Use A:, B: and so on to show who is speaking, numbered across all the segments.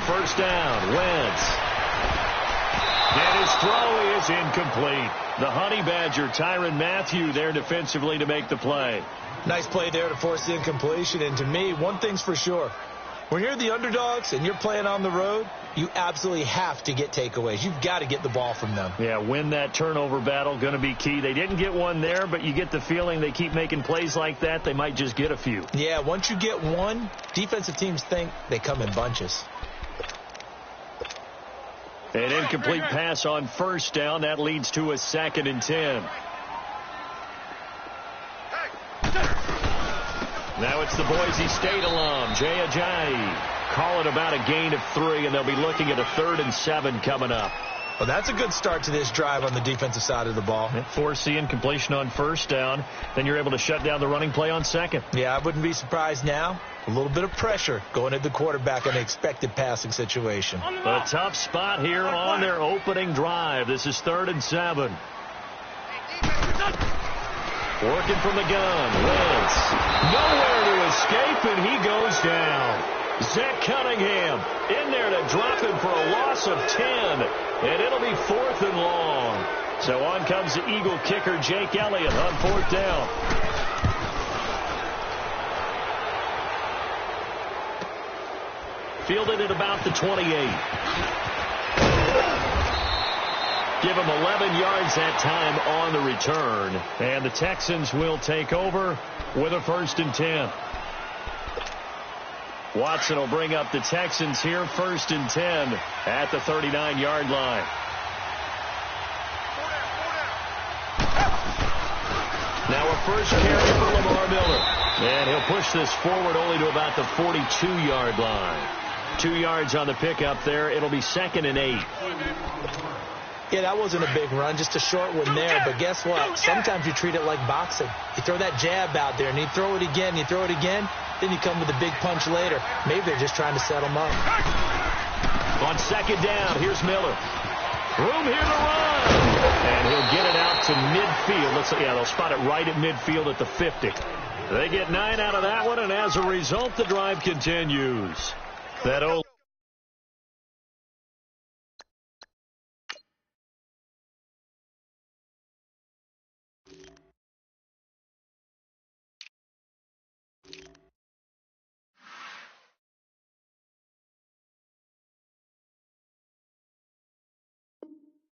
A: first down. Wentz. And his throw is incomplete. The Honey Badger, Tyrann Mathieu, there defensively to make the play.
B: Nice play there to force the incompletion. And to me, one thing's for sure. When you're the underdogs and you're playing on the road, you absolutely have to get takeaways. You've got to get the ball from them.
A: Yeah, win that turnover battle, going to be key. They didn't get one there, but you get the feeling they keep making plays like that, they might just get a few.
B: Yeah, once you get one, defensive teams think they come in bunches.
A: An incomplete pass on first down. That leads to a 2nd and 10. Now it's the Boise State alum, Jay Ajayi. Call it about a gain of 3, and they'll be looking at a 3rd and 7 coming up.
B: Well, that's a good start to this drive on the defensive side of the ball.
A: Force the incompletion on first down. Then you're able to shut down the running play on 2nd.
B: Yeah, I wouldn't be surprised now. A little bit of pressure going at the quarterback in an expected passing situation.
A: A tough spot here on their opening drive. This is 3rd and 7. Working from the gun. Wentz. Nowhere to escape, and he goes down. Zach Cunningham in there to drop him for a loss of 10. And it'll be 4th and long. So on comes the Eagle kicker, Jake Elliott, on 4th down. Fielded at about the 28. Give him 11 yards that time on the return. And the Texans will take over with a 1st and 10. Watson will bring up the Texans here, 1st and 10 at the 39-yard line. Now a first carry for Lamar Miller. And he'll push this forward only to about the 42-yard line. 2 yards on the pickup there. It'll be 2nd and 8.
B: Yeah, that wasn't a big run, just a short one there. But guess what? Sometimes you treat it like boxing. You throw that jab out there, and you throw it again, you throw it again, then you come with a big punch later. Maybe they're just trying to set them up.
A: On 2nd down, here's Miller. Room here to run. And he'll get it out to midfield. They'll spot it right at midfield at the 50. They get 9 out of that one, and as a result, the drive continues. That old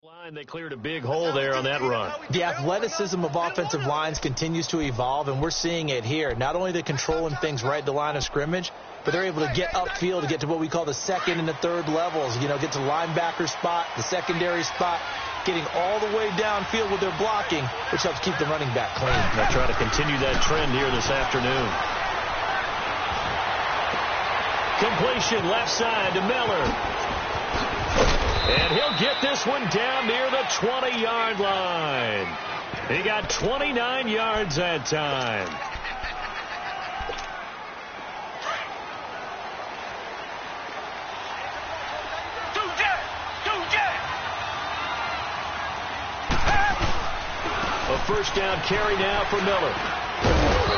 A: line, they cleared a big hole there on that run.
B: The athleticism of offensive lines continues to evolve, and we're seeing it here. Not only are they controlling things right at the line of scrimmage, but they're able to get upfield to get to what we call the 2nd and the 3rd levels. You know, get to the linebacker spot, the secondary spot, getting all the way downfield with their blocking, which helps keep the running back clean.
A: They'll try to continue that trend here this afternoon. Completion left side to Miller. And he'll get this one down near the 20-yard line. He got 29 yards that time. A first down carry now for Miller.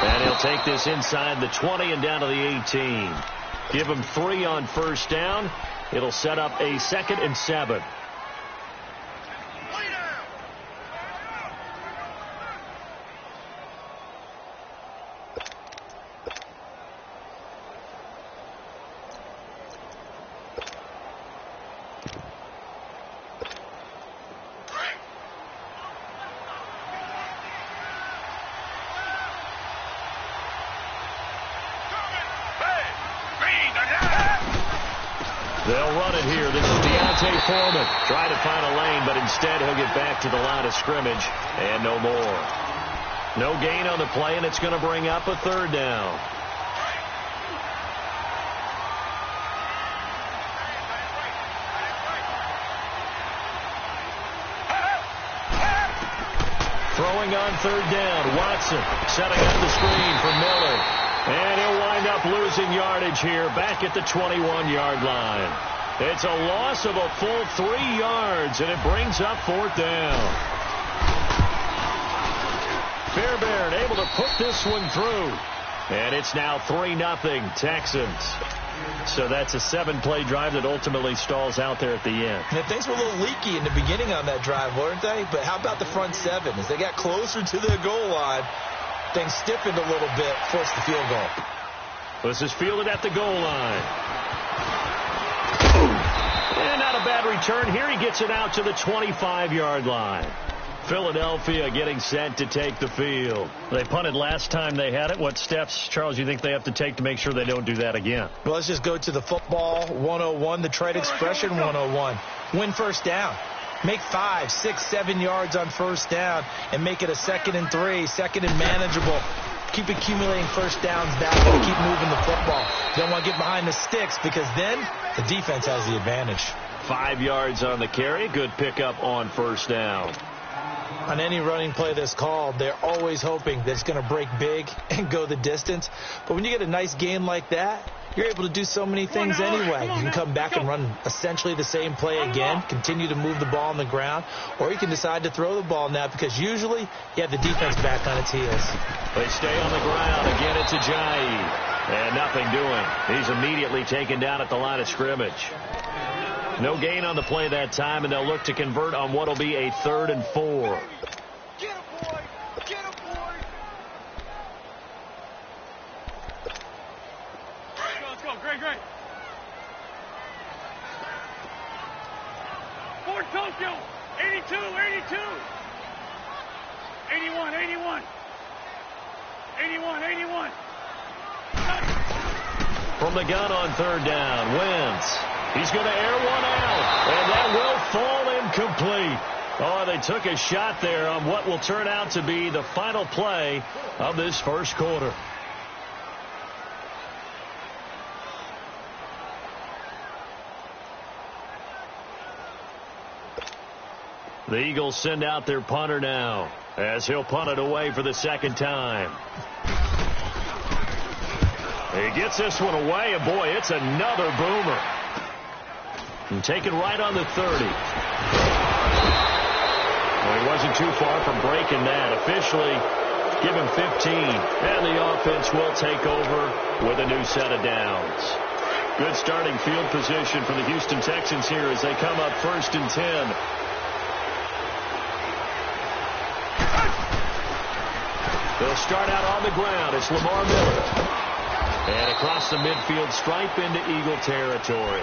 A: And he'll take this inside the 20 and down to the 18. Give him 3 on first down. It'll set up a 2nd and 7. They'll run it here. This is Foreman. Trying to find a lane, but instead he'll get back to the line of scrimmage and no more. No gain on the play, and it's going to bring up a 3rd down. Throwing on 3rd down. Watson setting up the screen for Miller. And he'll wind up losing yardage here back at the 21-yard line. It's a loss of a full 3 yards, and it brings up 4th down. Fairbairn able to put this one through. And it's now 3-0 Texans. So that's a 7-play drive that ultimately stalls out there at the end.
B: And things were a little leaky in the beginning on that drive, weren't they? But how about the front 7? As they got closer to the goal line, things stiffened a little bit, forced the field goal.
A: This is fielded at the goal line. And not a bad return here. He gets it out to the 25-yard line. Philadelphia getting set to take the field. They punted last time they had it. What steps, Charles, you think they have to take to make sure they don't do that again?
B: Well, let's just go to the football 101, the trade expression 101. Win first down. Make 5, 6, 7 yards on first down and make it a 2nd and 3, 2nd and manageable. Keep accumulating first downs that way to keep moving the football. You don't want to get behind the sticks because then the defense has the advantage.
A: 5 yards on the carry. Good pickup on first down.
B: On any running play that's called, they're always hoping that it's going to break big and go the distance. But when you get a nice gain like that, you're able to do so many things anyway. You can come back and run essentially the same play again, continue to move the ball on the ground, or you can decide to throw the ball now because usually you have the defense back on its heels.
A: They stay on the ground. Again, it's Ajayi. And nothing doing. He's immediately taken down at the line of scrimmage. No gain on the play that time, and they'll look to convert on what will be a 3rd and 4.
C: Get him, boy! Get him, boy! Let's go. Great. Ford Tokyo! 82! 81!
A: From the gun on 3rd down, Wentz. He's going to air one out, and that will fall incomplete. Oh, they took a shot there on what will turn out to be the final play of this first quarter. The Eagles send out their punter now as he'll punt it away for the 2nd time. He gets this one away, and boy, it's another boomer. And taken right on the 30. Well, he wasn't too far from breaking that. Officially, give him 15. And the offense will take over with a new set of downs. Good starting field position for the Houston Texans here as they come up 1st and 10. They'll start out on the ground. It's Lamar Miller. And across the midfield stripe into Eagle territory.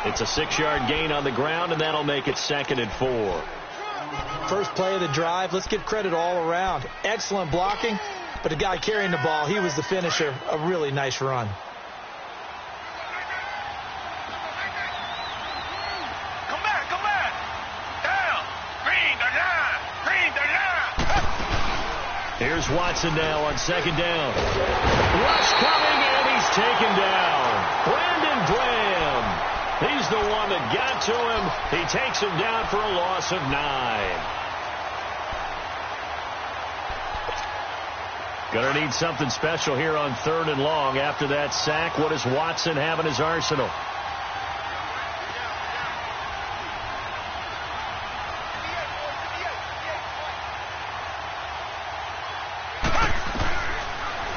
A: It's a 6-yard gain on the ground, and that'll make it 2nd and 4.
B: First play of the drive. Let's give credit all around. Excellent blocking, but the guy carrying the ball, he was the finisher. A really nice run.
C: Come back! Down! Green the line!
A: Here's Watson now on 2nd down. Rush coming, and he's taken down. Brandon Graham. He's the one that got to him. He takes him down for a loss of 9. Gonna need something special here on 3rd and long. After that sack, what does Watson have in his arsenal?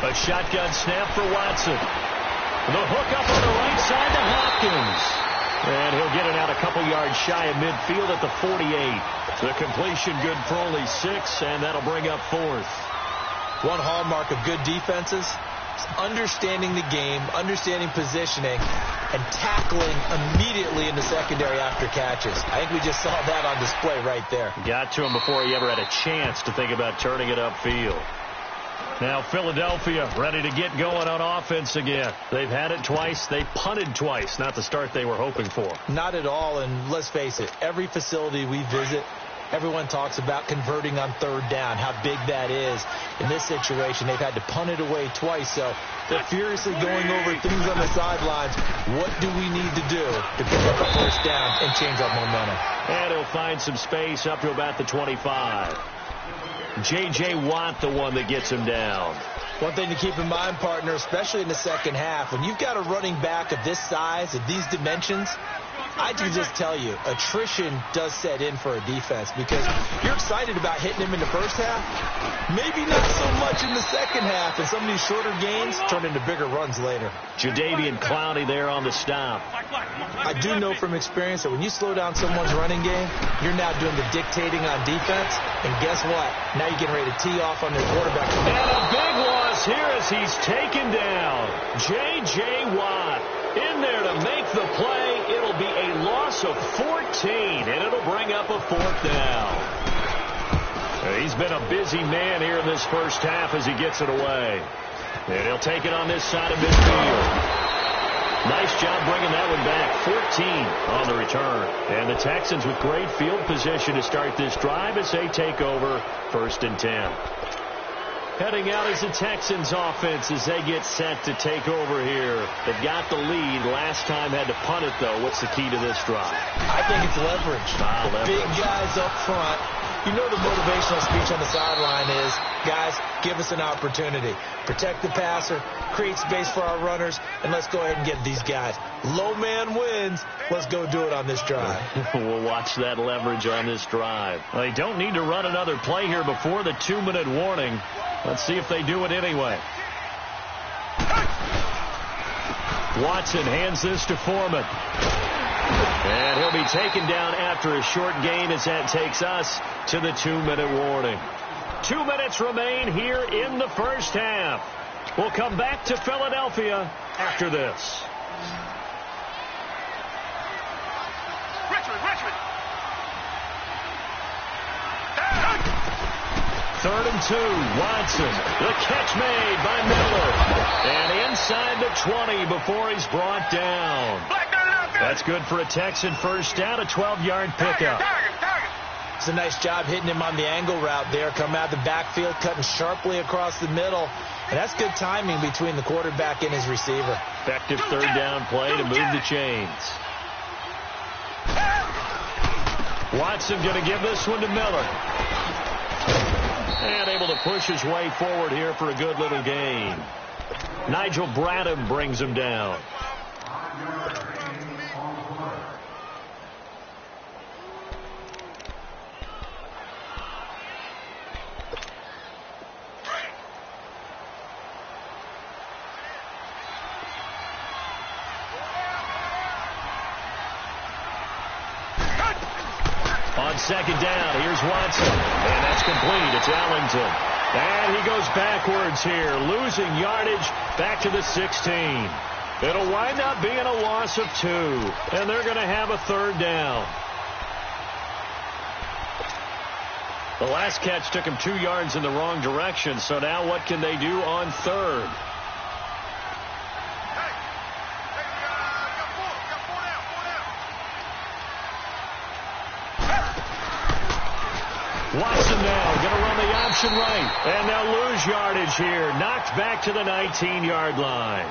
A: A shotgun snap for Watson. The hook up on the right side to Hopkins. And he'll get it out a couple yards shy of midfield at the 48. The completion good for only 6, and that'll bring up 4th.
B: One hallmark of good defenses is understanding the game, understanding positioning, and tackling immediately in the secondary after catches. I think we just saw that on display right there.
A: Got to him before he ever had a chance to think about turning it upfield. Now Philadelphia ready to get going on offense again. They've had it twice. They punted twice. Not the start they were hoping for.
B: Not at all, and let's face it, every facility we visit, everyone talks about converting on 3rd down, how big that is. In this situation, they've had to punt it away twice, so they're furiously going over things on the sidelines. What do we need to do to pick up a first down and change our momentum?
A: And he'll find some space up to about the 25. J.J. Watt, the one that gets him down.
B: One thing to keep in mind, partner, especially in the second half, when you've got a running back of this size, of these dimensions, I can just tell you, attrition does set in for a defense because you're excited about hitting him in the first half. Maybe not so much in the second half, and some of these shorter gains turn into bigger runs later.
A: Jadeveon Clowney there on the stop.
B: I do know from experience that when you slow down someone's running game, you're now doing the dictating on defense, and guess what? Now you're getting ready to tee off on their quarterback.
A: And a big loss here as he's taken down. J.J. Watt in there to make the play. It'll be a loss of 14, and it'll bring up a fourth down. He's been a busy man here in this first half as he gets it away. And he'll take it on this side of midfield. Nice job bringing that one back. 14 on the return. And the Texans with great field position to start this drive as they take over 1st and 10. Heading out is the Texans offense as they get set to take over here. They've got the lead. Last time had to punt it, though. What's the key to this drive?
B: I think it's leverage.
A: Leverage.
B: Big guys up front. You know the motivational speech on the sideline is, guys, give us an opportunity. Protect the passer, create space for our runners, and let's go ahead and get these guys. Low man wins. Let's go do it on this drive.
A: We'll watch that leverage on this drive. They don't need to run another play here before the 2-minute warning. Let's see if they do it anyway. Watson hands this to Foreman. And he'll be taken down after a short gain as that takes us to the 2-minute warning. 2 minutes remain here in the first half. We'll come back to Philadelphia after this.
C: Richard.
A: 3rd and 2. Watson. The catch made by Miller. And inside the 20 before he's brought down. That's good for a Texan first down, a 12-yard pickup.
B: It's a nice job hitting him on the angle route there. Come out of the backfield, cutting sharply across the middle. And that's good timing between the quarterback and his receiver.
A: Effective 3rd down play to move the chains. Watson going to give this one to Miller. And able to push his way forward here for a good little gain. Nigel Bradham brings him down. On 2nd down, here's Watson. And that's complete. It's Ellington. And he goes backwards here, losing yardage back to the 16. It'll wind up being a loss of 2. And they're going to have a 3rd down. The last catch took him 2 yards in the wrong direction. So now what can they do on 3rd? Watson now going to run the option right. And they'll lose yardage here. Knocked back to the 19-yard line.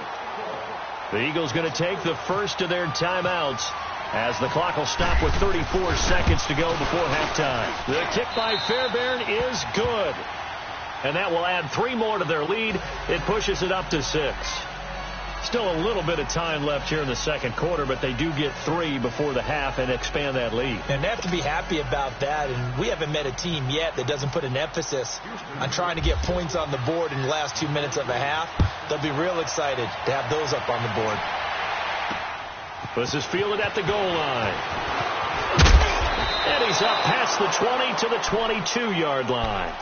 A: The Eagles going to take the first of their timeouts as the clock will stop with 34 seconds to go before halftime. The kick by Fairbairn is good. And that will add 3 more to their lead. It pushes it up to 6. Still a little bit of time left here in the second quarter, but they do get 3 before the half and expand that lead.
B: And they have to be happy about that. And we haven't met a team yet that doesn't put an emphasis on trying to get points on the board in the last 2 minutes of a half. They'll be real excited to have those up on the board.
A: This is fielded at the goal line. And he's up past the 20 to the 22-yard line.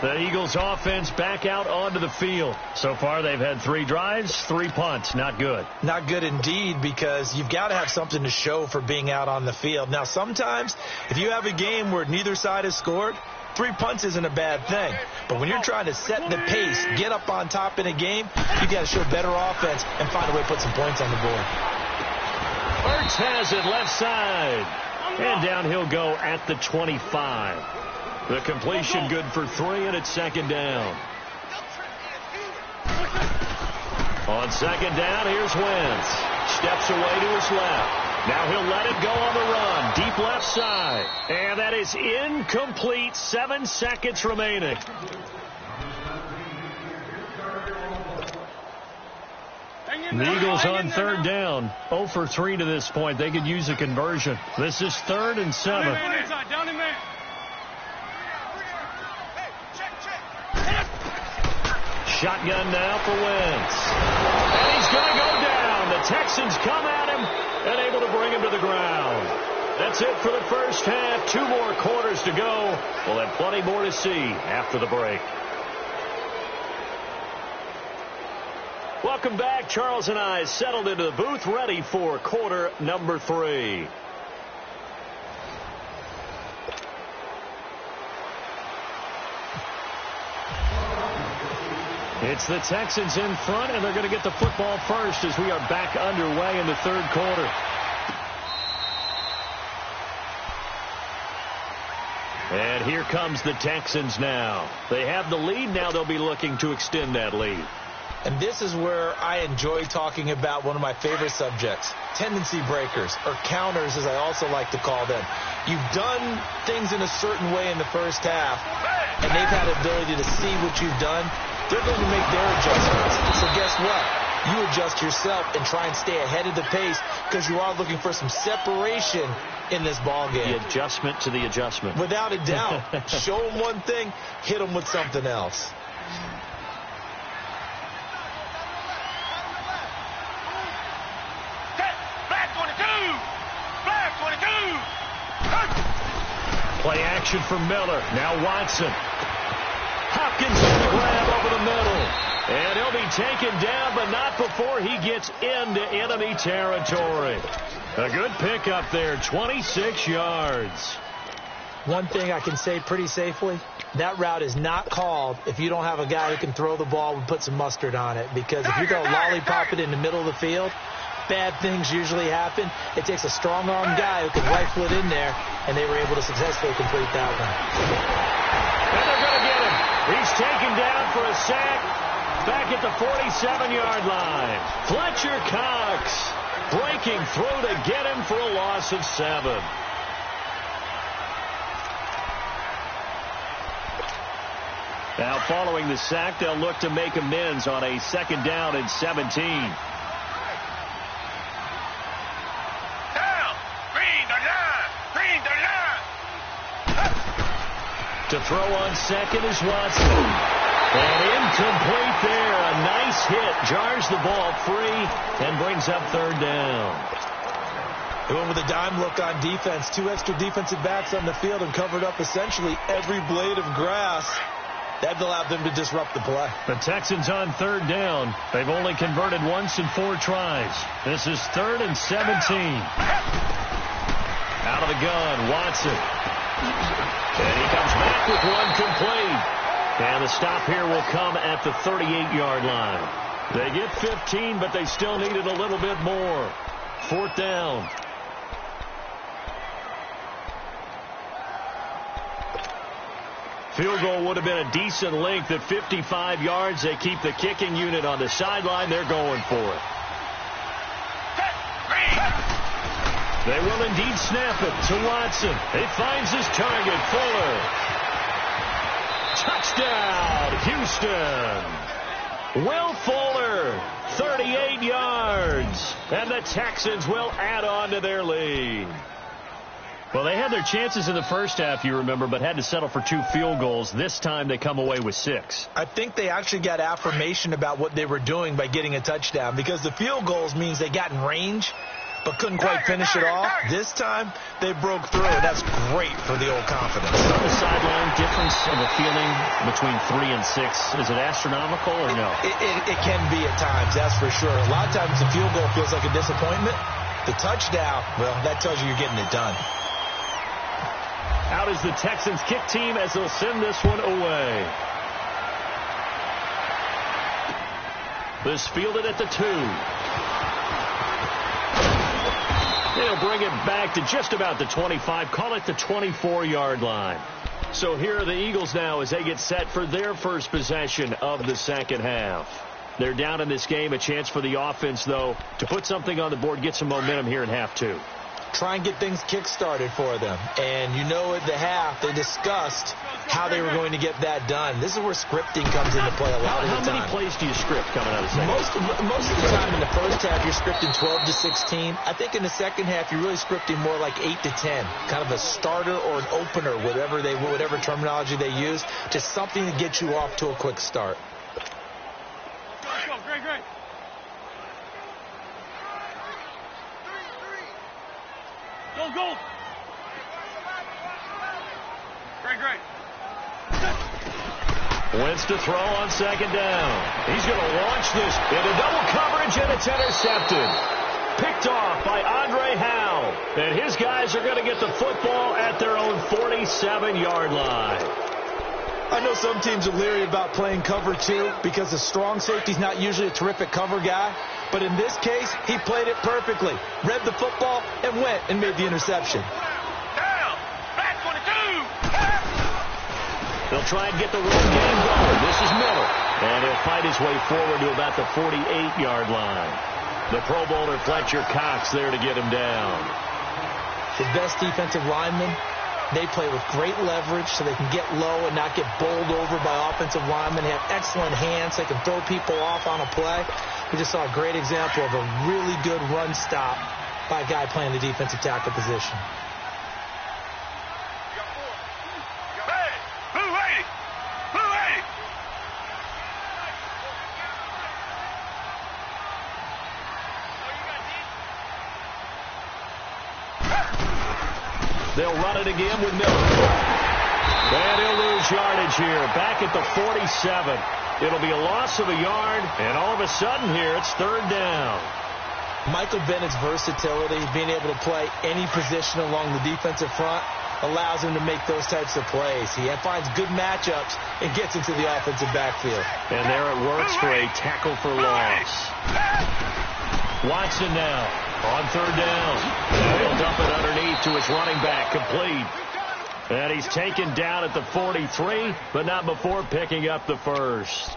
A: The Eagles offense back out onto the field. So far they've had 3 drives, 3 punts. Not good.
B: Not good indeed, because you've got to have something to show for being out on the field. Now sometimes if you have a game where neither side has scored, 3 punts isn't a bad thing. But when you're trying to set the pace, get up on top in a game, you got to show better offense and find a way to put some points on the board.
A: Ertz has it left side. And down he'll go at the 25. The completion good for 3, and it's 2nd down. On 2nd down, here's Wentz. Steps away to his left. Now he'll let it go on the run. Deep left side. And that is incomplete. 7 seconds remaining.
C: Hang
A: The Eagles on third down. 0 for 3 to this point. They could use a conversion. This is 3rd and 7.
C: Down in man.
A: Shotgun now for Wentz. And he's going to go down. The Texans come at him and able to bring him to the ground. That's it for the first half. 2 more quarters to go. We'll have plenty more to see after the break. Welcome back. Charles and I settled into the booth, ready for quarter number 3. It's the Texans in front, and they're going to get the football first as we are back underway in the third quarter. And here comes the Texans now. They have the lead. Now they'll be looking to extend that lead.
B: And this is where I enjoy talking about one of my favorite subjects, tendency breakers, or counters as I also like to call them. You've done things in a certain way in the first half, and they've had the ability to see what you've done. They're going to make their adjustments. So guess what? You adjust yourself and try and stay ahead of the pace because you are looking for some separation in this ball game.
A: The adjustment to the adjustment.
B: Without a doubt. Show them one thing, hit them with something else.
A: Play action for Miller. Now Watson. Hopkins on the grab over the middle. And he'll be taken down, but not before he gets into enemy territory. A good pickup there, 26 yards.
B: One thing I can say pretty safely, that route is not called if you don't have a guy who can throw the ball and put some mustard on it. Because if you're going to lollipop it in the middle of the field, bad things usually happen. It takes a strong-armed guy who can rifle it in there, and they were able to successfully complete that one.
A: And they're going to get him. He's taken down for a sack back at the 47-yard line. Fletcher Cox breaking through to get him for a loss of 7. Now following the sack, they'll look to make amends on a 2nd down and 17. To throw on second is Watson. And incomplete there. A nice hit. Jars the ball free and brings up 3rd down.
B: They went with a dime look on defense. 2 extra defensive backs on the field and covered up essentially every blade of grass. That allowed them to disrupt the play.
A: The Texans on 3rd down. They've only converted once in 4 tries. This is 3rd and 17. Out of the gun, Watson. And he comes back with one complete. And the stop here will come at the 38-yard line. They get 15, but they still needed a little bit more. 4th down. Field goal would have been a decent length at 55 yards. They keep the kicking unit on the sideline. They're going for it. They will indeed snap it to Watson. He finds his target, Fuller. Touchdown, Houston. Will Fuller, 38 yards. And the Texans will add on to their lead. Well, they had their chances in the first half, you remember, but had to settle for 2 field goals. This time they come away with 6.
B: I think they actually got affirmation about what they were doing by getting a touchdown because the field goals means they got in range but couldn't quite finish it off. This time, they broke through, and that's great for the old confidence.
A: On the sideline, difference of a feeling between 3 and 6. Is it astronomical or no?
B: It can be at times, that's for sure. A lot of times the field goal feels like a disappointment. The touchdown, well, that tells you you're getting it done.
A: Out is the Texans kick team as they'll send this one away. This fielded at the 2. They'll bring it back to just about the 25. Call it the 24-yard line. So here are the Eagles now as they get set for their first possession of the second half. They're down in this game. A chance for the offense, though, to put something on the board, get some momentum here in half 2.
B: try and get things kick-started for them. And you know at the half, they discussed how they were going to get that done. This is where scripting comes into play a lot of the time.
A: How many plays do you script coming out of the second?
B: Most of the time in the first half, you're scripting 12 to 16. I think in the second half, you're really scripting more like 8 to 10. Kind of a starter or an opener, whatever terminology they use. Just something to get you off to a quick start.
C: Let's go. Great, great. Go. Great.
A: Wentz to throw on second down. He's going to launch this into double coverage, and it's intercepted. Picked off by Andre Howe. And his guys are going to get the football at their own 47-yard line.
B: I know some teams are leery about playing cover 2 because the strong safety's not usually a terrific cover guy. But in this case, he played it perfectly. Read the football and went and made the interception.
C: Down. Back 22.
A: They'll try and get the run game going. This is Miller. And he'll fight his way forward to about the 48-yard line. The Pro Bowler Fletcher Cox there to get him down.
B: The best defensive linemen, they play with great leverage so they can get low and not get bowled over by offensive linemen. They have excellent hands. They can throw people off on a play. We just saw a great example of a really good run stop by a guy playing the defensive tackle position.
C: Hey, blue 80. Blue 80.
A: They'll run it again with Miller. And he'll lose yardage here. Back at the 47. It'll be a loss of a yard, and all of a sudden here, it's third down.
B: Michael Bennett's versatility, being able to play any position along the defensive front, allows him to make those types of plays. He finds good matchups and gets into the offensive backfield.
A: And there it works for a tackle for loss. Watson now on third down. And he'll dump it underneath to his running back, complete. And he's taken down at the 43, but not before picking up the first.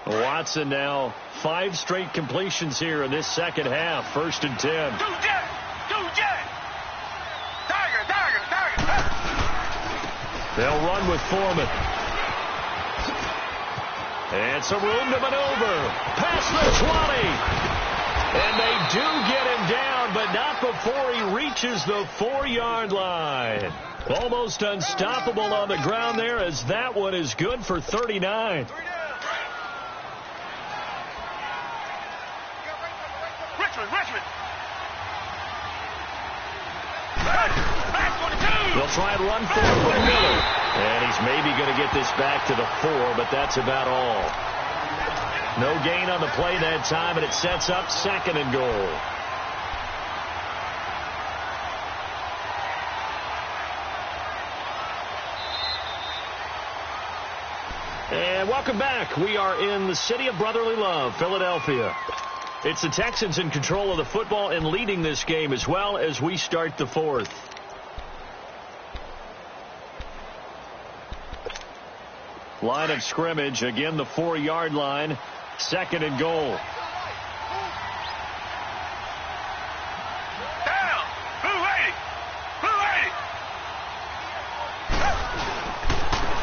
A: Watson now 5 straight completions here in this second half. 1st and 10.
C: Two jet. Tiger.
A: They'll run with Foreman. And some room to maneuver. Past the 20. And they do get him down, but not before he reaches the 4-yard line. Almost unstoppable on the ground there, as that one is good for 39.
C: Richmond.
A: They'll try and run forward with Miller. And he's maybe going to get this back to the 4, but that's about all. No gain on the play that time, and it sets up 2nd and goal. And welcome back. We are in the city of brotherly love, Philadelphia. It's the Texans in control of the football and leading this game as well as we start the 4th. Line of scrimmage, again the 4-yard line. 2nd and goal.
C: Down. Blue 80.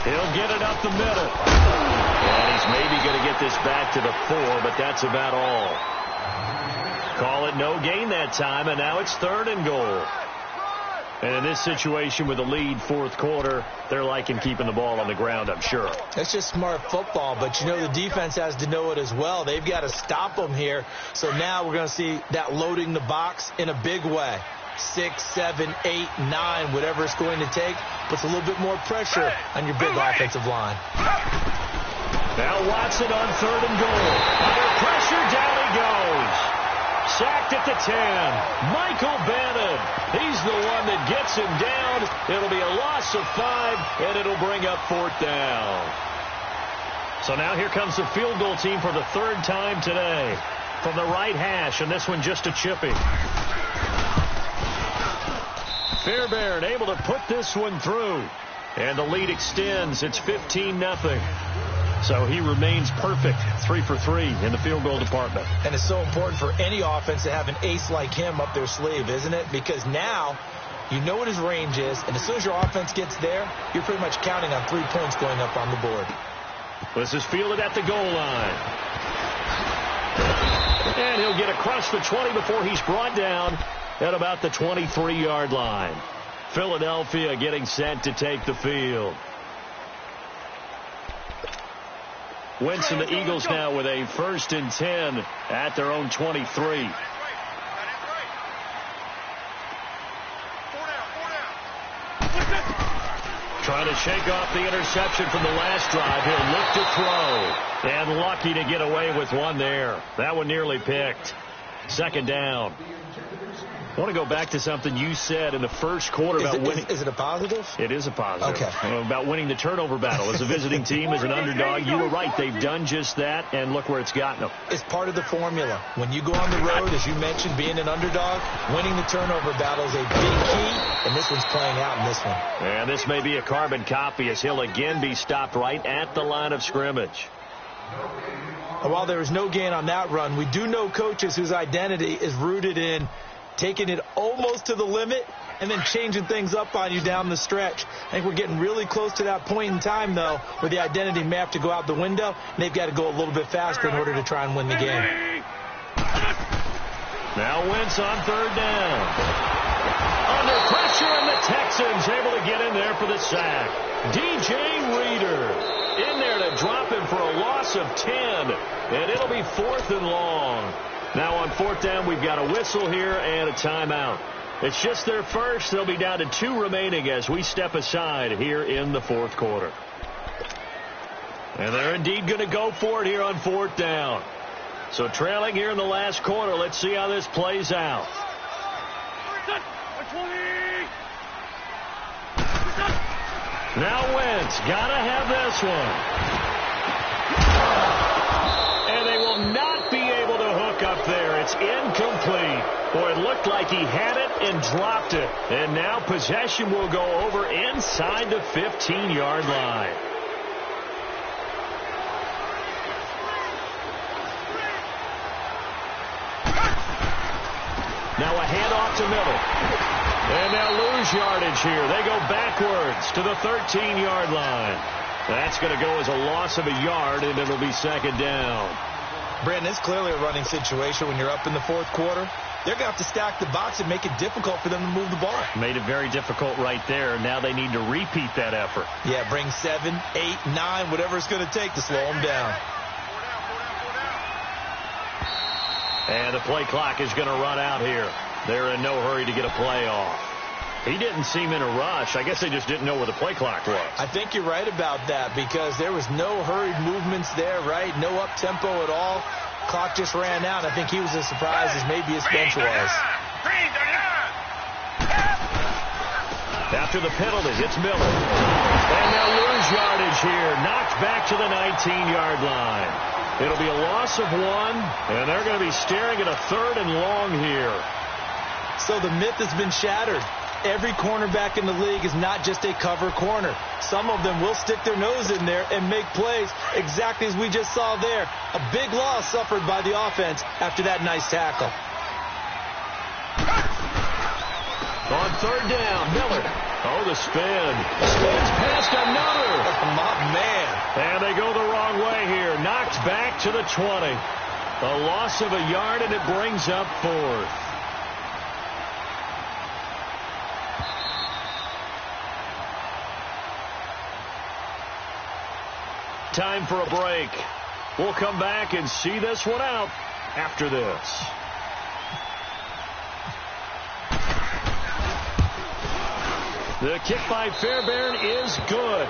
A: He'll get it up the middle. And he's maybe going to get this back to the 4, but that's about all. Call it no gain that time, and now it's 3rd and goal. And in this situation with the lead 4th quarter, they're liking keeping the ball on the ground, I'm sure.
B: That's just smart football, but you know the defense has to know it as well. They've got to stop them here. So now we're going to see that loading the box in a big way. 6, 7, 8, 9, whatever it's going to take, puts a little bit more pressure on your big offensive line.
A: Now Watson on 3rd and goal. Under pressure, down he goes. Sacked at the 10. Michael Bannon. He's the one that gets him down. It'll be a loss of 5, and it'll bring up 4th down. So now here comes the field goal team for the 3rd time today. From the right hash, and this one just a chipping. Fairbairn able to put this one through. And the lead extends. It's 15-0. So he remains perfect, 3 for 3 in the field goal department.
B: And it's so important for any offense to have an ace like him up their sleeve, isn't it? Because now you know what his range is, and as soon as your offense gets there, you're pretty much counting on 3 points going up on the board.
A: This is fielded at the goal line. And he'll get across the 20 before he's brought down at about the 23-yard line. Philadelphia getting set to take the field. Wentz and the Eagles now with a 1st and 10 at their own 23. Trying to shake off the interception from the last drive. He'll look to throw. And lucky to get away with one there. That one nearly picked. 2nd down. I want to go back to something you said in the first quarter about winning.
B: Is it a positive?
A: It is a positive.
B: Okay.
A: About winning the turnover battle. As a visiting team, as an underdog, you were right. They've done just that, and look where it's gotten them.
B: It's part of the formula. When you go on the road, as you mentioned, being an underdog, winning the turnover battle is a big key, and this one's playing out in this one.
A: And this may be a carbon copy as he'll again be stopped right at the line of scrimmage.
B: While there is no gain on that run, we do know coaches whose identity is rooted in taking it almost to the limit and then changing things up on you down the stretch. I think we're getting really close to that point in time, though, where the identity may have to go out the window, and they've got to go a little bit faster in order to try and win the game.
A: Now Wentz on 3rd down. Under pressure, and the Texans able to get in there for the sack. DJ Reader in there to drop him for a loss of 10, and it'll be 4th and long. Now on 4th down, we've got a whistle here and a timeout. It's just their first. They'll be down to 2 remaining as we step aside here in the 4th quarter. And they're indeed going to go for it here on 4th down. So trailing here in the last quarter. Let's see how this plays out. Now Wentz got to have this one. And they will not be able to hook up there. It's incomplete. Boy, it looked like he had it and dropped it. And now possession will go over inside the 15-yard line. Now a handoff to Miller. And they'll lose yardage here. They go backwards to the 13-yard line. That's going to go as a loss of a yard, and it'll be 2nd down.
B: Brandon, it's clearly a running situation when you're up in the 4th quarter. They're going to have to stack the box and make it difficult for them to move the ball.
A: Made it very difficult right there. Now they need to repeat that effort.
B: Yeah, bring 7, 8, 9, whatever it's going to take to slow them down.
A: And the play clock is going to run out here. They're in no hurry to get a play off. He didn't seem in a rush. I guess they just didn't know where the play clock was.
B: I think you're right about that because there was no hurried movements there, right? No up-tempo at all. Clock just ran out. I think he was as surprised as maybe his bench was.
A: After the penalty, it's Miller. And they'll lose yardage here. Knocked back to the 19-yard line. It'll be a loss of 1, and they're going to be staring at a 3rd and long here.
B: So the myth has been shattered. Every cornerback in the league is not just a cover corner. Some of them will stick their nose in there and make plays exactly as we just saw there. A big loss suffered by the offense after that nice tackle.
A: On 3rd down, Miller. Oh, the spin. Spins past another.
B: My man.
A: And they go the wrong way here. Knocked back to the 20. A loss of a yard, and it brings up 4th. Time for a break. We'll come back and see this one out after this. The kick by Fairbairn is good.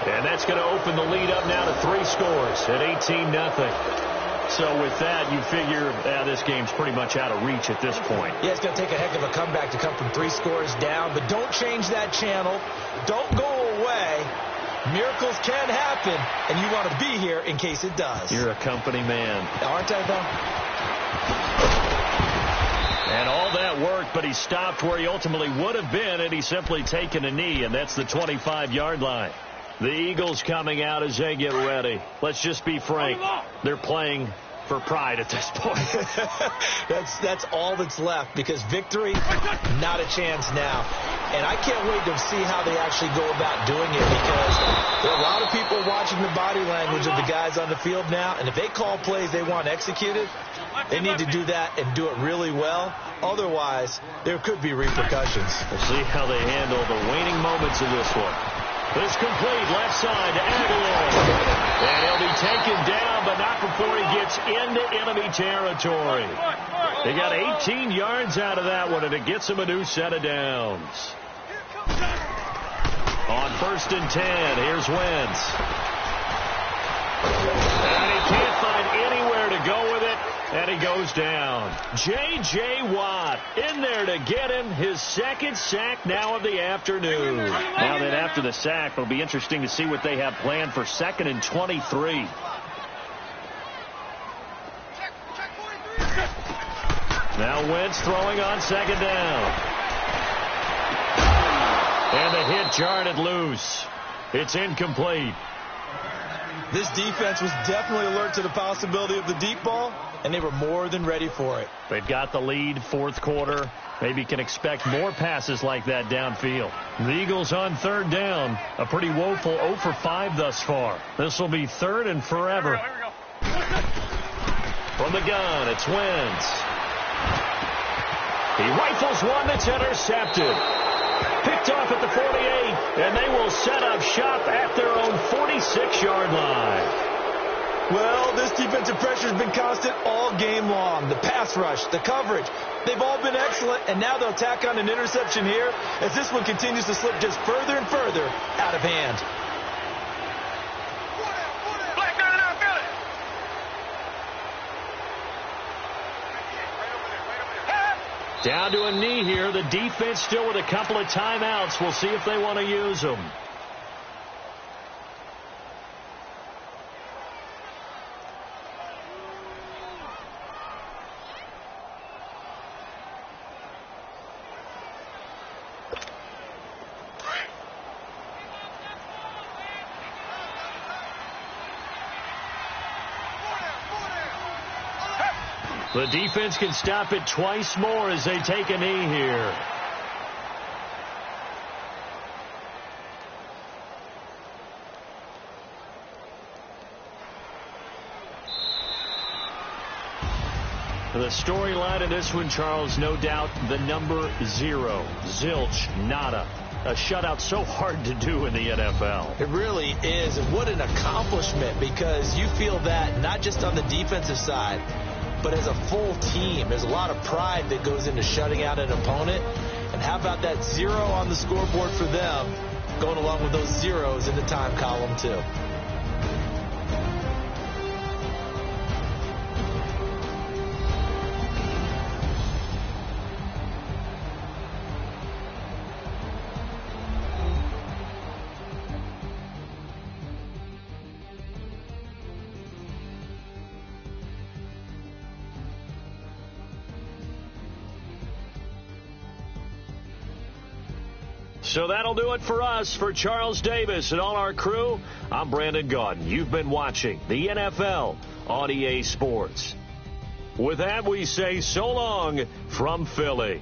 A: And that's going to open the lead up now to 3 scores at 18-0. So with that, you figure this game's pretty much out of reach at this point.
B: Yeah, it's going to take a heck of a comeback to come from 3 scores down. But don't change that channel. Don't go away. Miracles can happen, and you want to be here in case it does.
A: You're a company man.
B: Aren't I, though?
A: And all that worked, but he stopped where he ultimately would have been, and he's simply taken a knee, and that's the 25-yard line. The Eagles coming out as they get ready. Let's just be frank. They're playing for pride at this point.
B: That's all that's left, because victory, not a chance now. And I can't wait to see how they actually go about doing it, because there are a lot of people watching the body language of the guys on the field now, and if they call plays they want executed, they need to do that and do it really well. Otherwise, there could be repercussions.
A: We'll see how they handle the waning moments of this one. This complete left side to Aguilar. And he'll be taken down, but not before he gets into enemy territory. They got 18 yards out of that one, and it gets him a new set of downs. On 1st and 10, here's Wentz. And he can't find anywhere to go with it, and he goes down. J.J. Watt in there to get him his second sack now of the afternoon. Now that after the sack, it'll be interesting to see what they have planned for 2nd and 23. Now Wentz throwing on 2nd down. And the hit jarred it loose. It's incomplete.
B: This defense was definitely alert to the possibility of the deep ball, and they were more than ready for it.
A: They've got the lead, 4th quarter. Maybe can expect more passes like that downfield. The Eagles on 3rd down. A pretty woeful 0 for 5 thus far. This will be 3rd and forever.
C: Here we go.
A: From the gun, it's Wentz. He rifles one that's intercepted. Picked off at the 48, and they will set up shop at their own 46-yard line.
B: Well, this defensive pressure has been constant all game long. The pass rush, the coverage, they've all been excellent, and now they'll tack on an interception here as this one continues to slip just further and further out of hand.
C: Black, down and out, Billy.
A: Down to a knee here. The defense still with a couple of timeouts. We'll see if they want to use them. The defense can stop it twice more as they take a knee here. The storyline in this one, Charles, no doubt the number 0. Zilch, nada. A shutout so hard to do in the NFL.
B: It really is, and what an accomplishment, because you feel that not just on the defensive side, but as a full team. There's a lot of pride that goes into shutting out an opponent. And how about that 0 on the scoreboard for them, going along with those zeros in the time column, too.
A: So that'll do it for us. For Charles Davis and all our crew, I'm Brandon Gaudin. You've been watching the NFL on EA Sports. With that, we say so long from Philly.